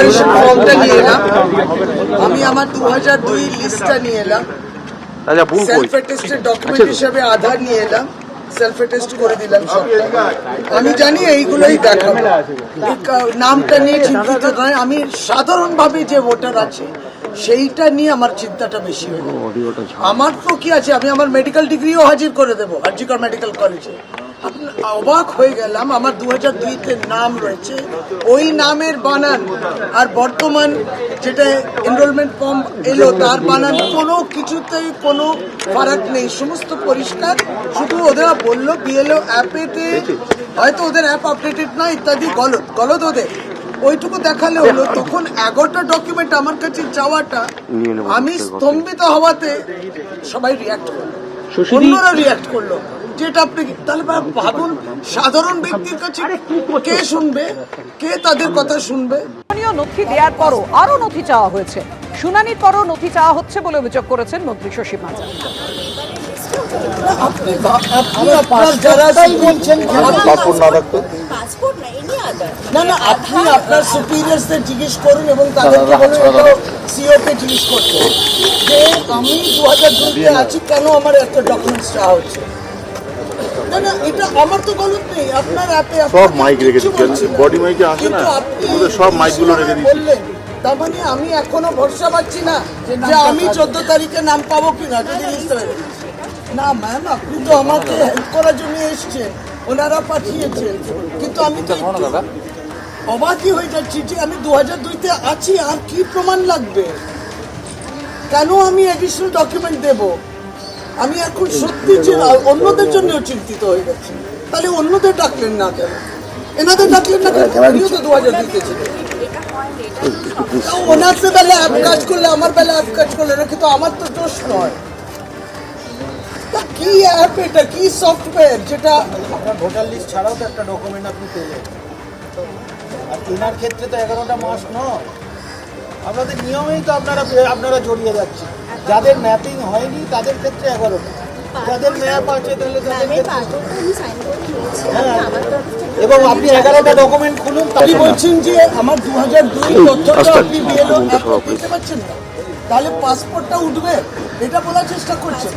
Declaration ফর্মটা নিয়ে এলাম, আমি আমার 2002 লিস্টটা নিয়ে এলাম, সেলফ অ্যাটেস্টেড ডকুমেন্ট হিসেবে আধার নিয়ে এলাম, সেলফ অ্যাটেস্ট করে দিলাম সবটা। আমি জানি এইগুলোই দেখাবো, নামটা নিয়ে চিন্তিত নয়। আমি সাধারণভাবে যে ভোটার আছে সেইটা নিয়ে আমার চিন্তাটা বেশি হয়ে যায়। আমার তো কি আছে, আমি আমার মেডিকেল ডিগ্রিও হাজির করে দেবো আরজিকর মেডিকেল কলেজে। অবাক হয়ে গেলাম, আমার 2002-তে নাম রয়েছে, ওই নামের বানান আর বর্তমান যেটা এনরোলমেন্ট ফর্ম এলো তার বানান কোনো কিছুতেই কোনো ফারাক নেই, সমস্ত পরিষ্কার। শুধু ওরা বললো বিএলও অ্যাপেতে হয়তো ওদের অ্যাপ আপডেটেড না ইত্যাদি, গলত ওদের ওইটুকু দেখালে হলো। তখন 11টা ডকুমেন্ট আমার কাছে যাওয়াটা, আমি স্তম্ভিত হওয়াতে সবাই রিয়াক্ট করলো, অন্যরা রিয়াক্ট করলো। যেটা আপনি তাহলে ভাবুন, সাধারণ ব্যক্তির কাছে কে শুনবে, কে তাদের কথা শুনবে? নথি দেওয়ার পরও আরো নথি চাওয়া হয়েছে, শুনানির পরও নথি চাওয়া হচ্ছে বলে অভিযোগ করেছেন মন্ত্রী শশী মাঝার। না, আপনি আপনার সুপিরিয়রদের জিজ্ঞেস করুন এবং তাদেরকে বলুন সিওকে জিজ্ঞেস করতে যে আমি 2002-তে আছি, কেন আমার এত ডকুমেন্টস চাওয়া হচ্ছে। না, এটা আমার তো গলত নেই, আপনার অ্যাপে সব মাইক রেখে দিচ্ছেন, বডি মাইকে আসে না, সব মাইকগুলো রেখে দিচ্ছেন। তার মানে আমি এখনো ভরসা পাচ্ছি না যে আমি 14 তারিখে নাম পাবো কিনা, যদি লিখতে পারি। না ম্যাম, আপনি তো আমাকে হেল্প করার জন্য এসছেন, ওনারা পাঠিয়েছেন, কিন্তু আমি তো অবাকই হয়ে যাচ্ছি যে আমি 2002-তে আছি, আর কি প্রমাণ লাগবে, কেন আমি অ্যাডিশনাল ডকুমেন্ট দেব? আমি এখন সত্যি অন্যদের জন্য চিন্তিত হয়ে গেছি। তাহলে অন্যদের ডাকলেন না কেন, এনাদের ডাকলেন না কেন? আমিও তো 2002-তে ছিলেন, ওনার বেলা অ্যাপ কাজ করলে আমার বেলা অ্যাপ কাজ করলে না, কিন্তু আমার তো দোষ নয়। কি অ্যাপ এটা, কি সফটওয়্যার যেটা আপনার ভোটার লিস্ট ছাড়াও তো একটা ডকুমেন্ট আপনি পেলেন, আর এনার ক্ষেত্রে তো 11টা মাস নয়। আপনাদের নিয়মেই তো আপনারা জড়িয়ে যাচ্ছেন। যাদের ম্যাপিং হয়নি তাদের ক্ষেত্রে 11টা, যাদের ম্যাপ আছে তাহলে এবং আপনি 11টা ডকুমেন্ট খুলুন। আপনি বলছেন যে আমার 2002 তথ্যটা আপনি বিএলও দিতে পারছেন না, তাহলে পাসপোর্টটা উঠবে, এটা বলার চেষ্টা করছেন।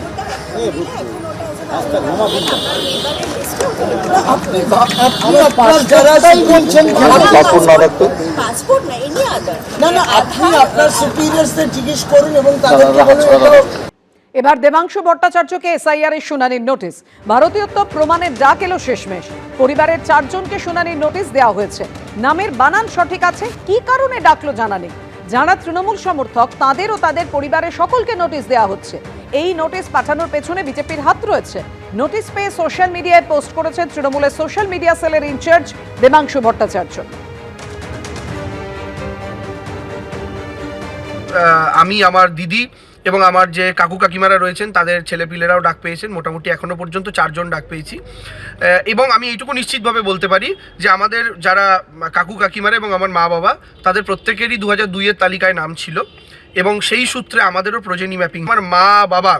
আপনি আপনার সুপিরিয়রদের জিজ্ঞেস করুন এবং তাদেরকে বলুন। এবার দেবাংশু ভট্টাচার্যকে এসআইআর এর শুনানির নোটিশ, ভারতীয়ত্ব প্রমাণের ডাক এলো শেষমেশ। পরিবারের 4 জনকে শুনানির নোটিশ দেওয়া হয়েছে, নামের বানান সঠিক আছে, কি কারণে ডাকলো জানা নেই। যারা তৃণমূল সমর্থক তাদের ও তাদের পরিবারের সকলকে নোটিশ দেওয়া হচ্ছে। এই নোটিশ পাঠানোর পেছনে বিজেপির হাত রয়েছে। নোটিশ পেয়ে সোশ্যাল মিডিয়ায় পোস্ট করেছেন তৃণমূলের সোশ্যাল মিডিয়া সেলের ইনচার্জ দেবাংশু ভট্টাচার্য। আমি, আমার দিদি এবং আমার যে কাকু কাকিমারা রয়েছেন তাদের ছেলেপিলেরাও ডাক পেয়েছেন। মোটামুটি এখনও পর্যন্ত 4 জন ডাক পেয়েছি। এবং আমি এইটুকু নিশ্চিতভাবে বলতে পারি যে আমাদের যারা কাকু কাকিমারা এবং আমার মা বাবা, তাদের প্রত্যেকেরই 2002-এর তালিকায় নাম ছিল এবং সেই সূত্রে আমাদেরও প্রজেনি ম্যাপিং। আমার মা বাবা,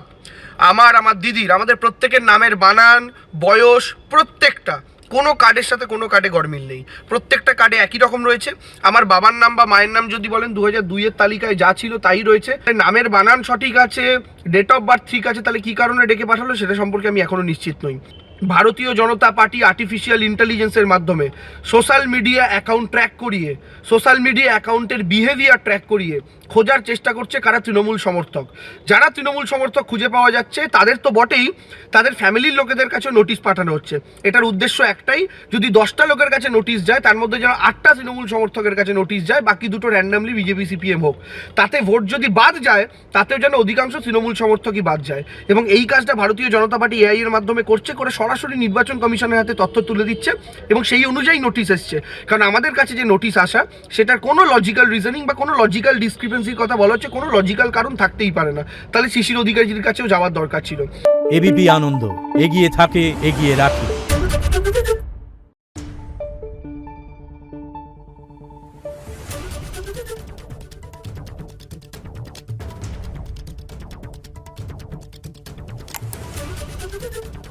আমার দিদির, আমাদের প্রত্যেকের নামের বানান, বয়স, প্রত্যেকটা কোনো কার্ডের সাথে কোনো কার্ডে গড়মিল নেই, প্রত্যেকটা কার্ডে একই রকম রয়েছে। আমার বাবার নাম বা মায়ের নাম যদি বলেন 2002-এর তালিকায় যা ছিল তাই রয়েছে। নামের বানান সঠিক আছে, ডেট অফ বার্থ ঠিক আছে, তাহলে কী কারণে ডেকে পাঠালো সেটা সম্পর্কে আমি এখনও নিশ্চিত নই। ভারতীয় জনতা পার্টি আর্টিফিশিয়াল ইন্টেলিজেন্সের মাধ্যমে সোশ্যাল মিডিয়া অ্যাকাউন্ট ট্র্যাক করিয়ে, সোশ্যাল মিডিয়া অ্যাকাউন্টের বিহেভিয়ার ট্র্যাক করিয়ে খোঁজার চেষ্টা করছে কারা তৃণমূল সমর্থক। যারা তৃণমূল সমর্থক খুঁজে পাওয়া যাচ্ছে তাদের তো বটেই, তাদের ফ্যামিলির লোকেদের কাছে নোটিশ পাঠানো হচ্ছে। এটার উদ্দেশ্য একটাই, যদি 10টা লোকের কাছে নোটিশ যায় তার মধ্যে যেন 8টা তৃণমূল সমর্থকের কাছে নোটিশ যায়, বাকি 2টো র্যান্ডামলি বিজেপি সিপিএম হোক। তাতে ভোট যদি বাদ যায় তাতেও যেন অধিকাংশ তৃণমূল সমর্থকই বাদ যায়। এবং এই কাজটা ভারতীয় জনতা পার্টি এআই এর মাধ্যমে করছে, করে সরাসরি নির্বাচন কমিশনের হাতে তথ্য তুলে দিচ্ছে এবং সেই অনুযায়ী নোটিশ এসছে। কারণ আমাদের কাছে যে নোটিশ আসা সেটার কোনো লজিক্যাল রিজনিং বা কোনো লজিক্যাল ডিসক্রিপেন্সির কথা বলা হচ্ছে, কোনো লজিক্যাল কারণ থাকতেই পারে না। তাহলে শিশির অধিকারীর কাছেও যাওয়ার দরকার ছিল। এবিপি আনন্দ, এগিয়ে থাকে, এগিয়ে রাখে। Thank you.